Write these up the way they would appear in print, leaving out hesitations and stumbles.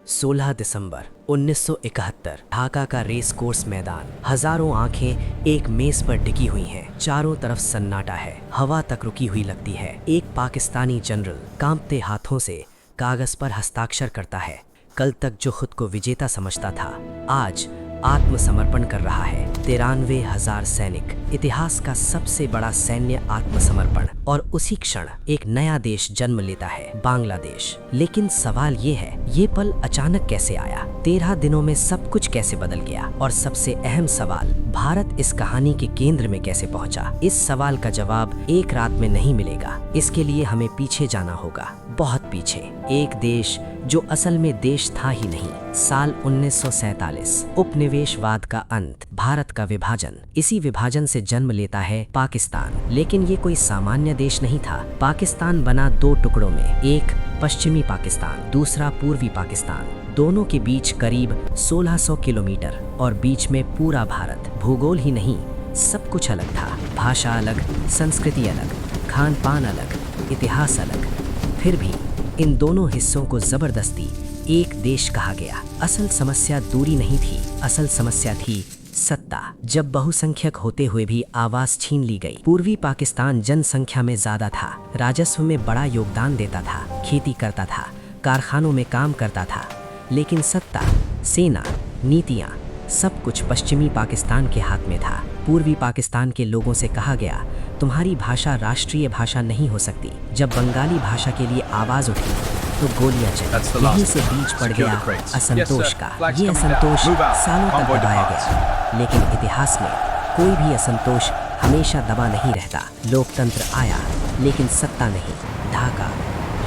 16 दिसंबर 1971 ढाका का race course मैदान। हजारों आंखें एक मेज पर टिकी हुई हैं। चारों तरफ सन्नाटा है, हवा तक रुकी हुई लगती है। एक पाकिस्तानी जनरल कांपते हाथों से कागज पर हस्ताक्षर करता है। कल तक जो खुद को विजेता समझता था, आज आत्मसमर्पण कर रहा है। 93,000 सैनिक, इतिहास का सबसे बड़ा सैन्य आत्मसमर्पण। और उसी क्षण एक नया देश जन्म लेता है, बांग्लादेश। लेकिन सवाल ये है, ये पल अचानक कैसे आया? 13 दिनों में सब कुछ कैसे बदल गया? और सबसे अहम सवाल, भारत इस कहानी के केंद्र में कैसे पहुंचा? इस सवाल का जवाब एक रात में नहीं मिलेगा। इसके लिए हमें पीछे जाना होगा, बहुत पीछे। एक देश जो असल में देश था ही नहीं। साल 1947, उपनिवेशवाद का अंत, भारत का विभाजन। इसी विभाजन से जन्म लेता है पाकिस्तान। लेकिन ये कोई सामान्य देश नहीं था। पाकिस्तान बना दो टुकड़ों में, एक पश्चिमी पाकिस्तान, दूसरा पूर्वी पाकिस्तान। दोनों के बीच करीब 1600 किलोमीटर और बीच में पूरा भारत। भूगोल ही नहीं, सब कुछ अलग था। भाषा अलग, संस्कृति अलग, खान पान अलग, इतिहास अलग। फिर भी इन दोनों हिस्सों को जबरदस्ती एक देश कहा गया। असल समस्या दूरी नहीं थी, असल समस्या थी सत्ता। जब बहुसंख्यक होते हुए भी आवाज छीन ली गई। पूर्वी पाकिस्तान जनसंख्या में ज्यादा था, राजस्व में बड़ा योगदान देता था, खेती करता था, कारखानों में काम करता था। लेकिन सत्ता, सेना, नीतियां, सब कुछ पश्चिमी पाकिस्तान के हाथ में था। पूर्वी पाकिस्तान के लोगों से कहा गया, तुम्हारी भाषा राष्ट्रीय भाषा नहीं हो सकती। जब बंगाली भाषा के लिए आवाज उठी तो गोलियां चली। यहीं से बीज पड़ गया असंतोष का। ये असंतोष सालों तक दबाया गया, लेकिन इतिहास में कोई भी असंतोष हमेशा दबा नहीं रहता। लोकतंत्र आया, लेकिन सत्ता नहीं। ढाका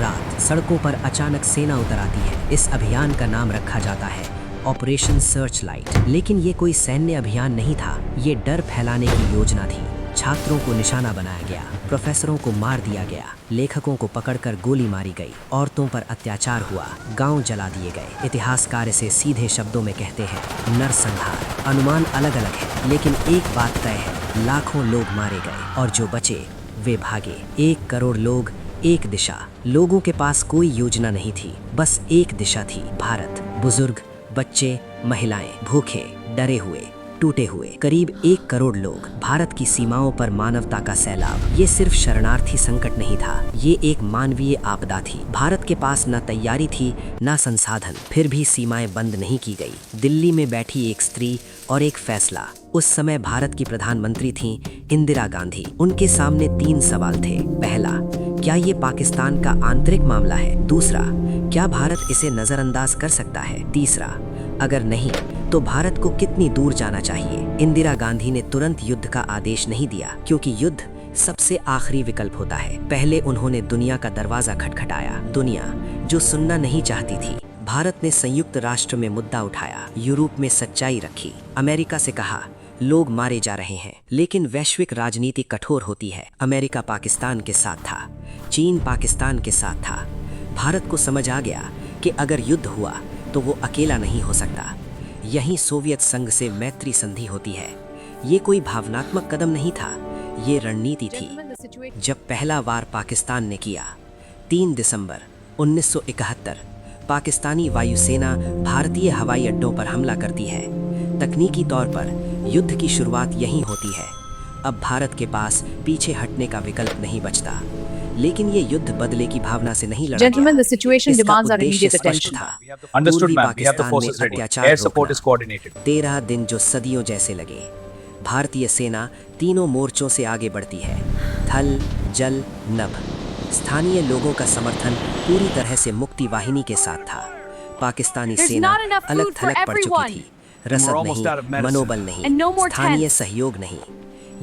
रात, सड़कों पर अचानक सेना उतर आती है। इस अभियान का नाम रखा जाता है ऑपरेशन सर्च लाइट। लेकिन ये कोई सैन्य अभियान नहीं था, ये डर फैलाने की योजना थी। छात्रों को निशाना बनाया गया, प्रोफेसरों को मार दिया गया, लेखकों को पकड़कर गोली मारी गई, औरतों पर अत्याचार हुआ, गांव जला दिए गए। इतिहासकार इसे सीधे शब्दों में कहते हैं नरसंहार। अनुमान अलग अलग है, लेकिन एक बात तय है, लाखों लोग मारे गए और जो बचे वे भागे। 1 करोड़ लोग, एक दिशा। लोगों के पास कोई योजना नहीं थी, बस एक दिशा थी, भारत। बुजुर्ग, बच्चे, महिलाएं, भूखे, डरे हुए, टूटे हुए। करीब 1 करोड़ लोग। भारत की सीमाओं पर मानवता का सैलाब। ये सिर्फ शरणार्थी संकट नहीं था, ये एक मानवीय आपदा थी। भारत के पास न तैयारी थी, न संसाधन। फिर भी सीमाएं बंद नहीं की गई। दिल्ली में बैठी एक स्त्री और एक फैसला। उस समय भारत की प्रधानमंत्री थीं इंदिरा गांधी। उनके सामने 3 सवाल थे। पहला, क्या ये पाकिस्तान का आंतरिक मामला है? दूसरा, क्या भारत इसे नजरअंदाज कर सकता है? तीसरा, अगर नहीं तो भारत को कितनी दूर जाना चाहिए? इंदिरा गांधी ने तुरंत युद्ध का आदेश नहीं दिया, क्योंकि युद्ध सबसे आखिरी विकल्प होता है। पहले उन्होंने दुनिया का दरवाजा खटखटाया, दुनिया जो सुनना नहीं चाहती थी। भारत ने संयुक्त राष्ट्र में मुद्दा उठाया, यूरोप में सच्चाई रखी, अमेरिका से कहा लोग मारे जा रहे हैं। लेकिन वैश्विक राजनीति कठोर होती है। अमेरिका पाकिस्तान के साथ था, चीन पाकिस्तान के साथ था। भारत को समझ आ गया कि अगर युद्ध हुआ तो वो अकेला नहीं हो सकता। यहीं सोवियत संघ से मैत्री संधि होती है। ये कोई भावनात्मक कदम नहीं था, ये रणनीति थी। जब पहला वार पाकिस्तान ने किया, 3 दिसंबर 1971, पाकिस्तानी वायुसेना भारतीय हवाई अड्डों पर हमला करती है। तकनीकी तौर पर युद्ध की शुरुआत यहीं होती है। अब भारत के पास पीछे हटने का विकल्प नहीं बचता। लेकिन ये युद्ध बदले की भावना से नहीं लड़ा Gentlemen, गया। the situation इसका demands our उद्देश्य immediate स्पष्ट attention. था। Understood, पूर्वी ma'am. We have the Pakistan में forces ready. अत्याचार Air support रोकना। is coordinated. 13 दिन जो सदियों जैसे लगे। भारतीय सेना तीनों मोर्चों से आगे बढ़ती है, थल, जल, नभ। स्थानीय लोगों का समर्थन पूरी तरह से मुक्ति वाहिनी के साथ था। पाकिस्तानी There's सेना not enough अलग food for थलग पड़ चुकी everyone. थी। रसद We're almost out of नहीं, medicine. मनोबल And नहीं, no more स्थानीय tents. सहयोग नहीं।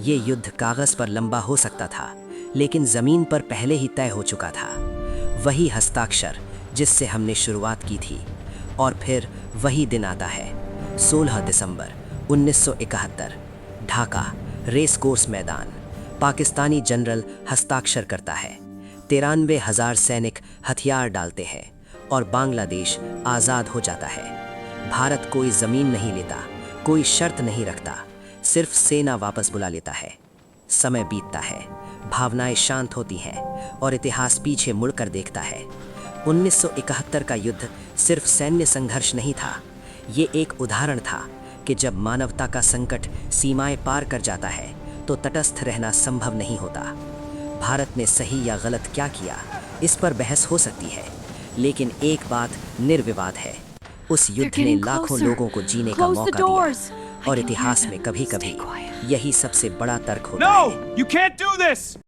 ये युद्ध कागज पर लंबा हो सकता था, लेकिन जमीन पर पहले ही तय हो चुका था। वही हस्ताक्षर जिससे हमने शुरुआत की थी। और फिर वही दिन आता है, 16 दिसंबर 1971, ढाका रेस कोर्स मैदान। पाकिस्तानी जनरल हस्ताक्षर करता है। 93,000 सैनिक हथियार डालते हैं और बांग्लादेश आज़ाद हो जाता है। भारत कोई ज़मीन नहीं लेता, कोई शर्त नहीं रखता, सिर्फ सेना वापस बुला लेता है। समय बीतता है, भावनाएं शांत होती हैं और इतिहास पीछे मुड़कर देखता है। 1971 का युद्ध सिर्फ सैन्य संघर्ष नहीं था, ये एक उदाहरण था कि जब मानवता का संकट सीमाएं पार कर जाता है तो तटस्थ रहना संभव नहीं होता। भारत ने सही या गलत क्या किया, इस पर बहस हो सकती है, लेकिन एक बात निर्विवाद है, उस युद्ध ने लाखों लोगों को जीने का मौका दिया और इतिहास में कभी-कभी यही सबसे बड़ा तर्क होता है। No, you can't do this.